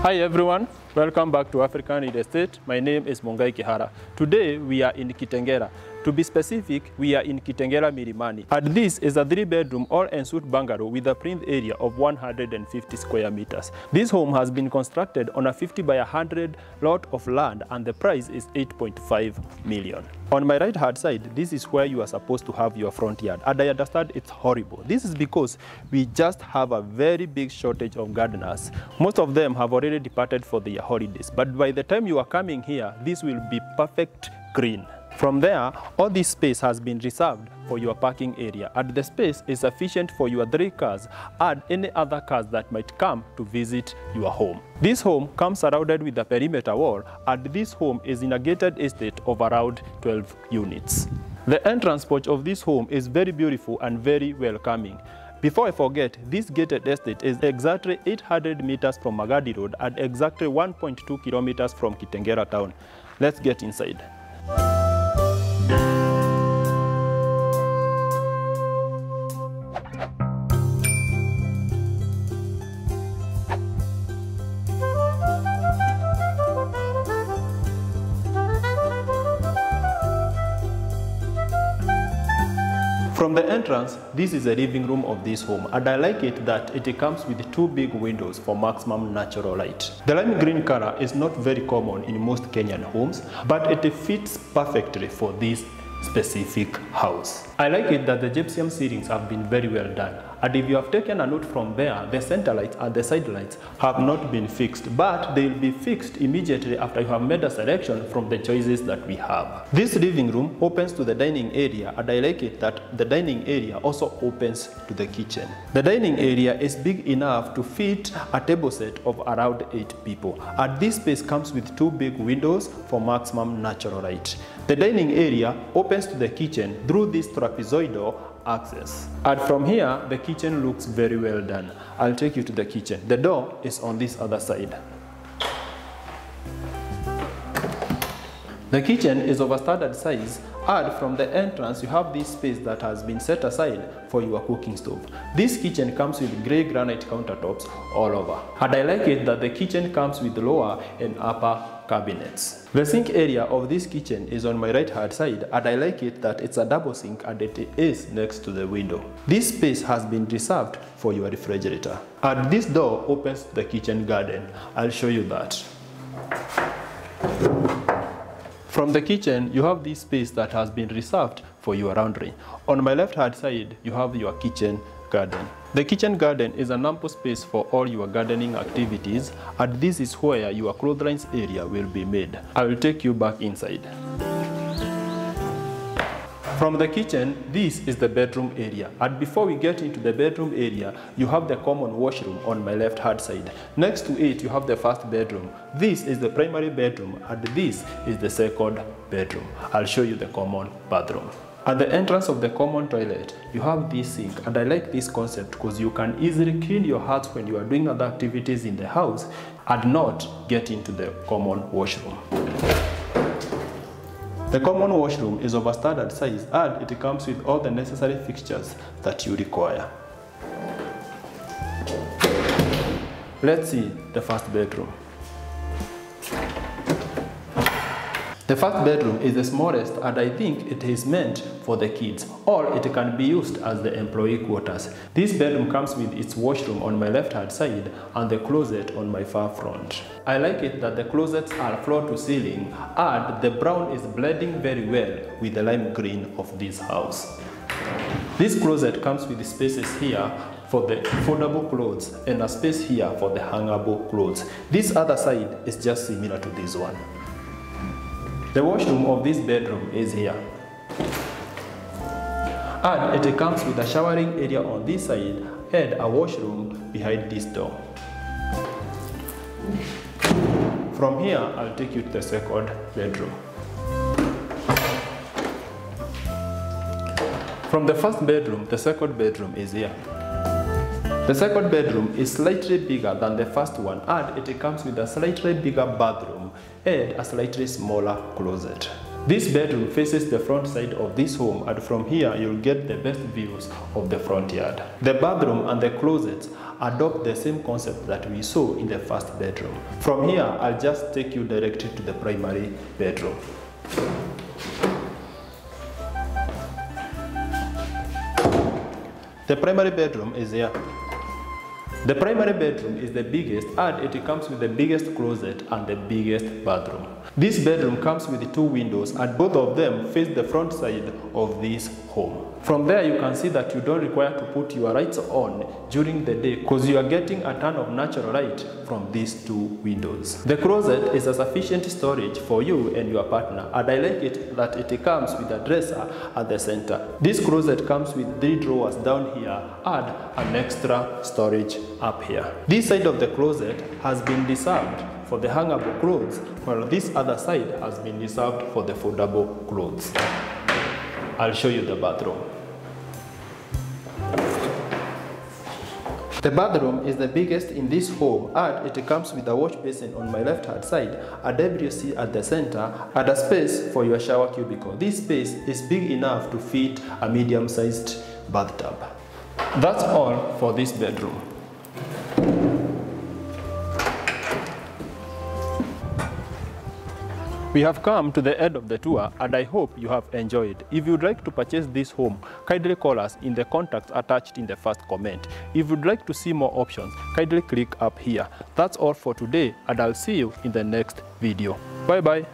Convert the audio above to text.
Hi everyone, welcome back to African Real Estate. My name is Mungai Kihara. Today we are in Kitengela. To be specific, we are in Kitengela, Milimani. And this is a 3-bedroom all-ensuite bungalow with a print area of 150 square meters. This home has been constructed on a 50 by 100 lot of land and the price is 8.5 million. On my right hand side, this is where you are supposed to have your front yard. And I understand it's horrible. This is because we just have a very big shortage of gardeners. Most of them have already departed for their holidays. But by the time you are coming here, this will be perfect green. From there, all this space has been reserved for your parking area, and the space is sufficient for your 3 cars and any other cars that might come to visit your home. This home comes surrounded with a perimeter wall, and this home is in a gated estate of around 12 units. The entrance porch of this home is very beautiful and very welcoming. Before I forget, this gated estate is exactly 800 meters from Magadi Road and exactly 1.2 kilometers from Kitengela town. Let's get inside. From the entrance, this is the living room of this home, and I like it that it comes with 2 big windows for maximum natural light. The lime green color is not very common in most Kenyan homes, but it fits perfectly for this specific house. I like it that the gypsum ceilings have been very well done, and if you have taken a note from there, the center lights and the side lights have not been fixed, but they will be fixed immediately after you have made a selection from the choices that we have. This living room opens to the dining area, and I like it that the dining area also opens to the kitchen. The dining area is big enough to fit a table set of around 8 people, and this space comes with 2 big windows for maximum natural light. The dining area opens to the kitchen through this trapezoidal access. And from here, the kitchen looks very well done. I'll take you to the kitchen. The door is on this other side. The kitchen is of a standard size, and from the entrance you have this space that has been set aside for your cooking stove. This kitchen comes with grey granite countertops all over, and I like it that the kitchen comes with lower and upper cabinets. The sink area of this kitchen is on my right hand side, and I like it that it's a double sink and it is next to the window. This space has been reserved for your refrigerator, and this door opens to the kitchen garden. I'll show you that. From the kitchen, you have this space that has been reserved for your laundry. On my left hand side, you have your kitchen garden. The kitchen garden is an ample space for all your gardening activities, and this is where your clotheslines area will be made. I will take you back inside. From the kitchen, this is the bedroom area, and before we get into the bedroom area, you have the common washroom on my left hand side. Next to it, you have the first bedroom. This is the primary bedroom, and this is the second bedroom. I'll show you the common bathroom. At the entrance of the common toilet, you have this sink, and I like this concept because you can easily clean your hands when you are doing other activities in the house and not get into the common washroom. The common washroom is of a standard size, and it comes with all the necessary fixtures that you require. Let's see the first bedroom. The first bedroom is the smallest, and I think it is meant for the kids, or it can be used as the employee quarters. This bedroom comes with its washroom on my left hand side and the closet on my far front. I like it that the closets are floor to ceiling, and the brown is blending very well with the lime green of this house. This closet comes with spaces here for the foldable clothes and a space here for the hangable clothes. This other side is just similar to this one. The washroom of this bedroom is here, and it comes with a showering area on this side and a washroom behind this door. From here, I'll take you to the second bedroom. From the first bedroom, the second bedroom is here. The second bedroom is slightly bigger than the first one, and it comes with a slightly bigger bathroom and a slightly smaller closet. This bedroom faces the front side of this home, and from here you'll get the best views of the front yard. The bathroom and the closets adopt the same concept that we saw in the first bedroom. From here, I'll just take you directly to the primary bedroom. The primary bedroom is here. The primary bedroom is the biggest and it comes with the biggest closet and the biggest bathroom. This bedroom comes with 2 windows and both of them face the front side of this home. From there you can see that you don't require to put your lights on during the day because you are getting a ton of natural light from these 2 windows. The closet is a sufficient storage for you and your partner, and I like it that it comes with a dresser at the center. This closet comes with 3 drawers down here and an extra storage up here. This side of the closet has been reserved for the hangable clothes, while this other side has been reserved for the foldable clothes. I'll show you the bathroom. The bathroom is the biggest in this home and it comes with a wash basin on my left hand side, a WC at the center, and a space for your shower cubicle. This space is big enough to fit a medium-sized bathtub. That's all for this bedroom. We have come to the end of the tour and I hope you have enjoyed. If you'd like to purchase this home, kindly call us in the contacts attached in the first comment. If you'd like to see more options, kindly click up here. That's all for today and I'll see you in the next video. Bye bye.